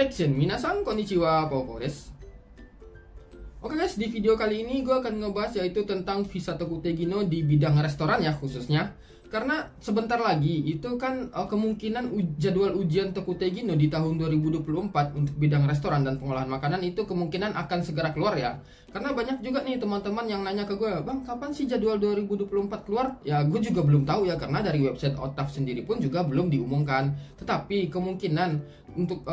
Action, minasan konnichiwa, Popo desu. Oke guys, di video kali ini gue akan ngebahas yaitu tentang visa Tokutegi no di bidang restoran ya khususnya. Karena sebentar lagi itu kan kemungkinan jadwal ujian Tokutegi no di tahun 2024 untuk bidang restoran dan pengolahan makanan itu kemungkinan akan segera keluar ya. Karena banyak juga nih teman-teman yang nanya ke gue, "Bang, kapan sih jadwal 2024 keluar?" Ya gue juga belum tahu ya, karena dari website OTAF sendiri pun juga belum diumumkan. Tetapi kemungkinan untuk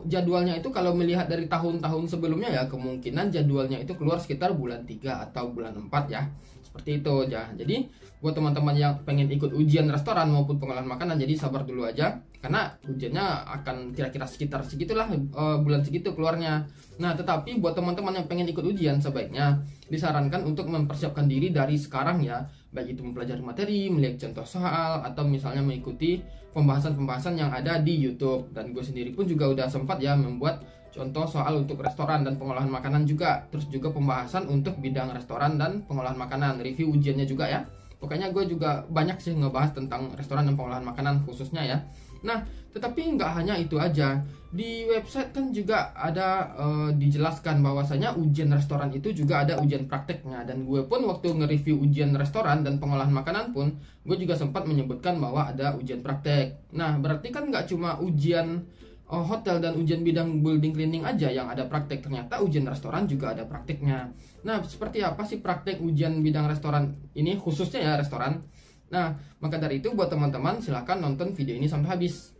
jadwalnya itu kalau melihat dari tahun-tahun sebelumnya ya, kemungkinan jadwalnya itu keluar sekitar bulan 3 atau bulan 4 ya. Seperti itu ya. Jadi buat teman-teman yang pengen ikut ujian restoran maupun pengolahan makanan, jadi sabar dulu aja, karena ujiannya akan kira-kira sekitar segitulah, bulan segitu keluarnya. Nah, tetapi buat teman-teman yang pengen ikut ujian, sebaiknya disarankan untuk mempersiapkan diri dari sekarang ya, baik itu mempelajari materi, melihat contoh soal, atau misalnya mengikuti pembahasan-pembahasan yang ada di YouTube. Dan gue sendiri pun juga udah sempat ya membuat contoh soal untuk restoran dan pengolahan makanan juga, terus juga pembahasan untuk bidang restoran dan pengolahan makanan, review ujiannya juga ya. Pokoknya gue juga banyak sih ngebahas tentang restoran dan pengolahan makanan khususnya ya. Nah, tetapi nggak hanya itu aja. Di website kan juga ada dijelaskan bahwasanya ujian restoran itu juga ada ujian prakteknya. Dan gue pun waktu nge-review ujian restoran dan pengolahan makanan pun, gue juga sempat menyebutkan bahwa ada ujian praktek. Nah, berarti kan nggak cuma ujian hotel dan ujian bidang building cleaning aja yang ada praktek, ternyata ujian restoran juga ada prakteknya. Nah, seperti apa sih praktek ujian bidang restoran ini, khususnya ya restoran? Nah, maka dari itu buat teman-teman silahkan nonton video ini sampai habis.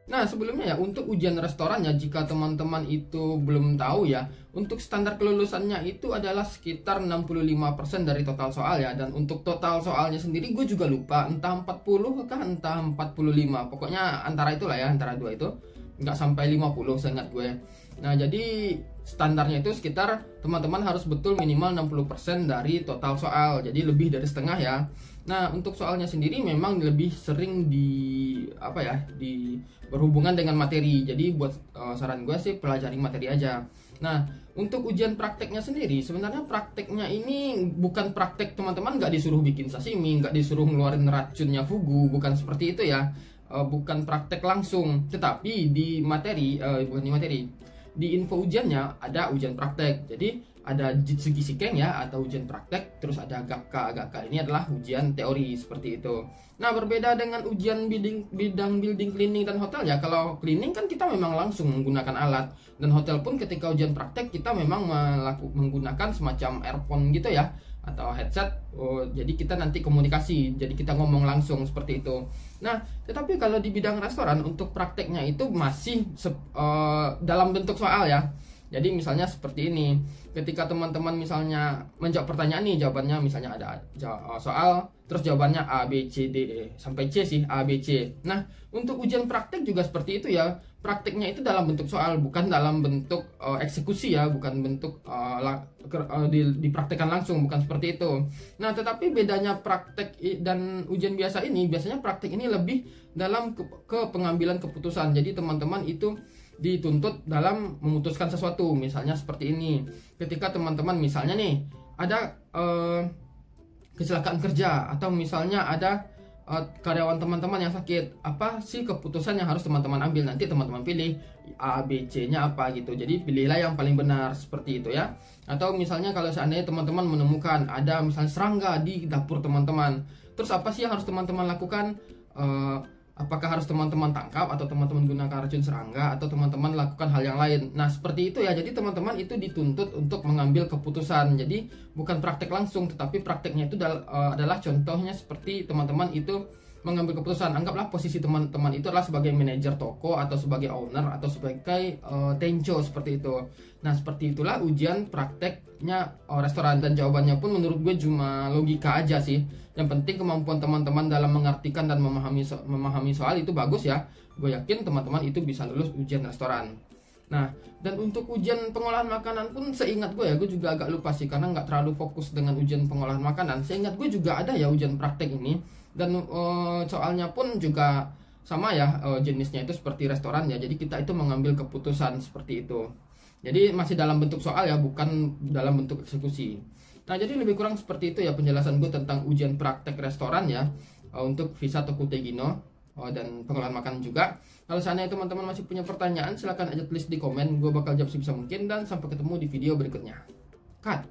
Nah, sebelumnya ya, untuk ujian restoran ya, jika teman-teman itu belum tahu ya, untuk standar kelulusannya itu adalah sekitar 65% dari total soal ya. Dan untuk total soalnya sendiri gue juga lupa, entah 40 kah, entah 45. Pokoknya antara itulah ya, antara dua itu. Nggak sampai 50 seingat gue. Nah, jadi standarnya itu sekitar teman-teman harus betul minimal 60% dari total soal. Jadi lebih dari setengah ya. Nah, untuk soalnya sendiri memang lebih sering berhubungan dengan materi. Jadi buat saran gue sih pelajari materi aja. Nah, untuk ujian prakteknya sendiri, sebenarnya prakteknya ini bukan praktek teman-teman nggak disuruh bikin sashimi, nggak disuruh ngeluarin racunnya fugu, bukan seperti itu ya. Bukan praktek langsung, tetapi di materi, di info ujiannya ada ujian praktek. Jadi ada Jitsugi Shiken ya, atau ujian praktek, terus ada Gakka. Gakka ini adalah ujian teori seperti itu. Nah, berbeda dengan ujian bidang building cleaning dan hotel ya. Kalau cleaning kan kita memang langsung menggunakan alat, dan hotel pun ketika ujian praktek kita memang menggunakan semacam earphone gitu ya, atau headset. Jadi kita nanti komunikasi, jadi kita ngomong langsung seperti itu. Nah, tetapi kalau di bidang restoran untuk prakteknya itu masih dalam bentuk soal ya. Jadi misalnya seperti ini, ketika teman-teman misalnya menjawab pertanyaan nih, jawabannya misalnya ada soal, terus jawabannya A, B, C, D, E, sampai C sih, A, B, C. Nah, untuk ujian praktek juga seperti itu ya. Prakteknya itu dalam bentuk soal, bukan dalam bentuk eksekusi ya, bukan bentuk dipraktekkan langsung, bukan seperti itu. Nah, tetapi bedanya praktek dan ujian biasa ini, biasanya praktek ini lebih dalam ke pengambilan keputusan. Jadi teman-teman itu dituntut dalam memutuskan sesuatu. Misalnya seperti ini, ketika teman-teman misalnya nih ada kecelakaan kerja, atau misalnya ada karyawan teman-teman yang sakit, apa sih keputusan yang harus teman-teman ambil? Nanti teman-teman pilih A, B, C nya apa gitu. Jadi pilihlah yang paling benar seperti itu ya. Atau misalnya kalau seandainya teman-teman menemukan ada misalnya serangga di dapur teman-teman, terus apa sih yang harus teman-teman lakukan? Apakah harus teman-teman tangkap, atau teman-teman gunakan racun serangga, atau teman-teman lakukan hal yang lain? Nah, seperti itu ya. Jadi teman-teman itu dituntut untuk mengambil keputusan. Jadi bukan praktek langsung, tetapi prakteknya itu adalah contohnya seperti teman-teman itu mengambil keputusan. Anggaplah posisi teman-teman itu adalah sebagai manajer toko, atau sebagai owner, atau sebagai tencho seperti itu. Nah, seperti itulah ujian prakteknya restoran. Dan jawabannya pun menurut gue cuma logika aja sih. Yang penting kemampuan teman-teman dalam mengartikan dan memahami soal itu bagus ya. Gue yakin teman-teman itu bisa lulus ujian restoran. Nah, dan untuk ujian pengolahan makanan pun seingat gue ya, gue juga agak lupa sih, karena nggak terlalu fokus dengan ujian pengolahan makanan. Seingat gue juga ada ya ujian praktek ini. Dan soalnya pun juga sama ya, jenisnya itu seperti restoran ya. Jadi kita itu mengambil keputusan seperti itu. Jadi masih dalam bentuk soal ya, bukan dalam bentuk eksekusi. Nah, jadi lebih kurang seperti itu ya penjelasan gue tentang ujian praktek restoran ya, untuk visa Tokutegino dan pengolahan makanan juga. Kalau seandainya teman-teman masih punya pertanyaan, silahkan aja tulis di komen, gue bakal jawab sebisa mungkin, dan sampai ketemu di video berikutnya. Cut.